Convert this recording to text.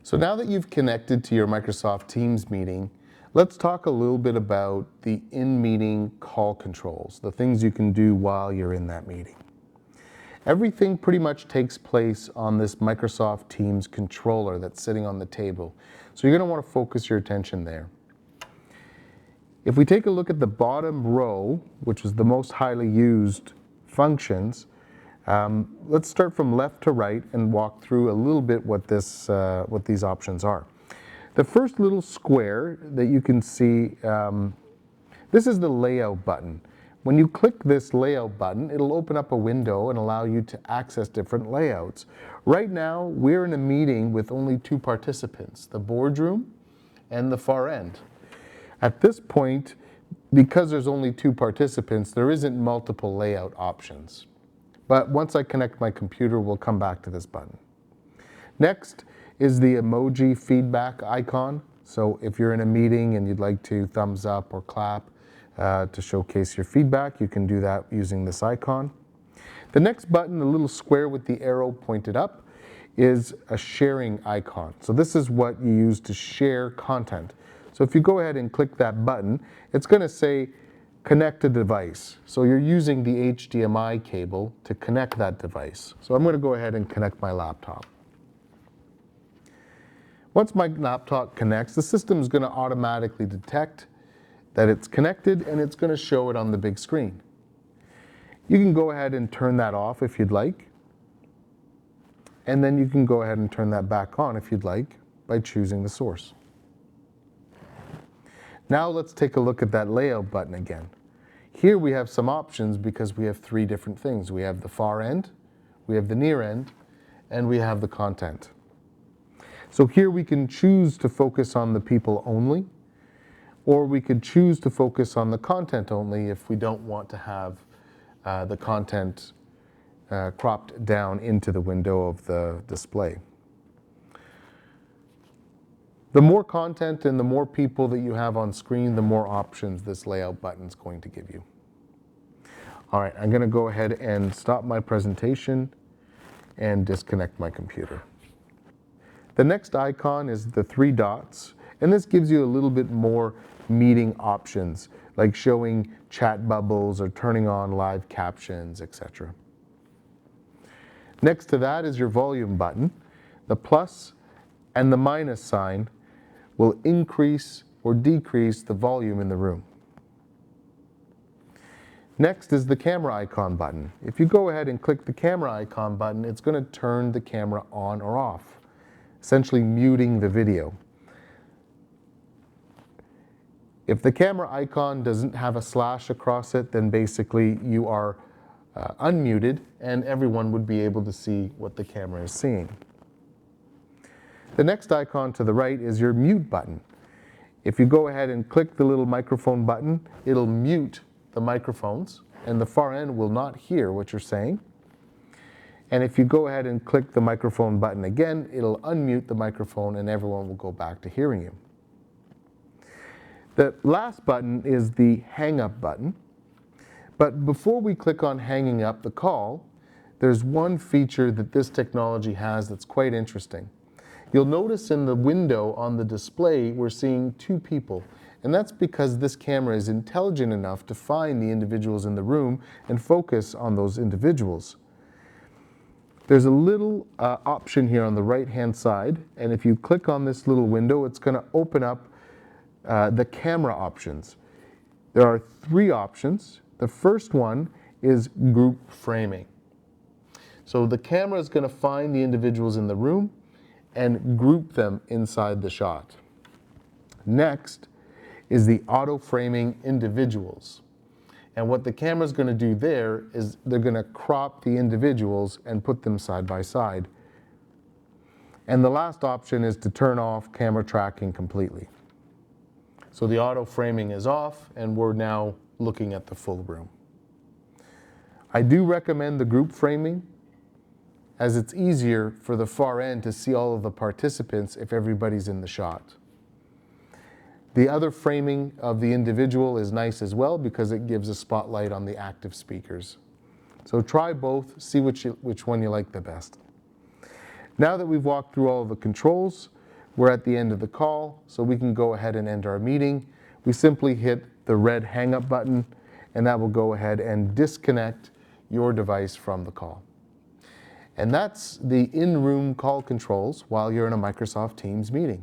So now that you've connected to your Microsoft Teams meeting, let's talk a little bit about the in-meeting call controls, the things you can do while you're in that meeting. Everything pretty much takes place on this Microsoft Teams controller that's sitting on the table. So you're going to want to focus your attention there. If we take a look at the bottom row, which is the most highly used functions, let's start from left to right and walk through a little bit what these options are. The first little square that you can see, this is the layout button. When you click this layout button, it'll open up a window and allow you to access different layouts. Right now, we're in a meeting with only two participants, the boardroom and the far end. At this point, because there's only two participants, there isn't multiple layout options. But once I connect my computer, we'll come back to this button. Next is the emoji feedback icon. So if you're in a meeting and you'd like to thumbs up or clap to showcase your feedback, you can do that using this icon. The next button, the little square with the arrow pointed up, is a sharing icon. So this is what you use to share content. So if you go ahead and click that button, it's going to say connect a device. So you're using the HDMI cable to connect that device. So I'm going to go ahead and connect my laptop. Once my laptop connects, the system is going to automatically detect that it's connected and it's going to show it on the big screen. You can go ahead and turn that off if you'd like. And then you can go ahead and turn that back on if you'd like by choosing the source. Now let's take a look at that layout button again. Here we have some options because we have three different things. We have the far end, we have the near end, and we have the content. So here we can choose to focus on the people only, or we could choose to focus on the content only if we don't want to have the content cropped down into the window of the display. The more content and the more people that you have on screen, the more options this layout button is going to give you. All right, I'm going to go ahead and stop my presentation and disconnect my computer. The next icon is the three dots, and this gives you a little bit more meeting options, like showing chat bubbles or turning on live captions, etc. Next to that is your volume button. The plus and the minus sign will increase or decrease the volume in the room. Next is the camera icon button. If you go ahead and click the camera icon button, it's going to turn the camera on or off, essentially muting the video. If the camera icon doesn't have a slash across it, then basically you are unmuted and everyone would be able to see what the camera is seeing. The next icon to the right is your mute button. If you go ahead and click the little microphone button, it'll mute the microphones and the far end will not hear what you're saying. And if you go ahead and click the microphone button again, it'll unmute the microphone and everyone will go back to hearing you. The last button is the hang up button. But before we click on hanging up the call, there's one feature that this technology has that's quite interesting. You'll notice in the window on the display, we're seeing two people. And that's because this camera is intelligent enough to find the individuals in the room and focus on those individuals. There's a little option here on the right-hand side, and if you click on this little window, it's going to open up the camera options. There are three options. The first one is group framing. So the camera is going to find the individuals in the room and group them inside the shot. Next is the auto framing individuals. And what the camera is going to do there is they're going to crop the individuals and put them side by side. And the last option is to turn off camera tracking completely. So the auto framing is off and we're now looking at the full room. I do recommend the group framing, as it's easier for the far end to see all of the participants if everybody's in the shot. The other framing of the individual is nice as well because it gives a spotlight on the active speakers. So try both, see which one you like the best. Now that we've walked through all of the controls, we're at the end of the call, so we can go ahead and end our meeting. We simply hit the red hang up button, and that will go ahead and disconnect your device from the call. And that's the in-room call controls while you're in a Microsoft Teams meeting.